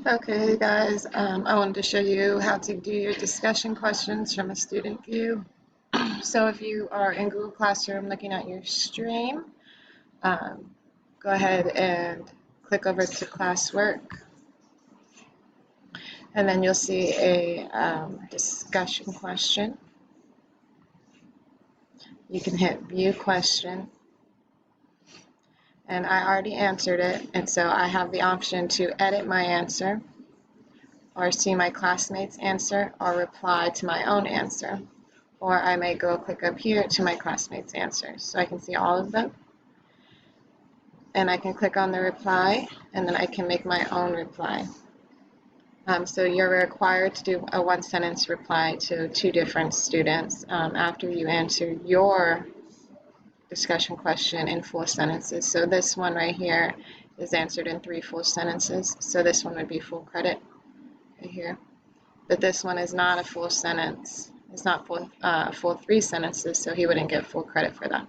Okay, guys, I wanted to show you how to do your discussion questions from a student view. So if you are in Google Classroom looking at your stream, go ahead and click over to classwork, and then you'll see a discussion question. You can hit view question, and I already answered it, and so I have the option to edit my answer, or see my classmates' answer, or reply to my own answer. Or I may go click up here to my classmates' answers, so I can see all of them. And I can click on the reply, and then I can make my own reply. So you're required to do a one-sentence reply to two different students after you answer your discussion question in 4 sentences. So this one right here is answered in 3 full sentences. So this one would be full credit right here. But this one is not a full sentence. It's not full 3 sentences, so he wouldn't get full credit for that.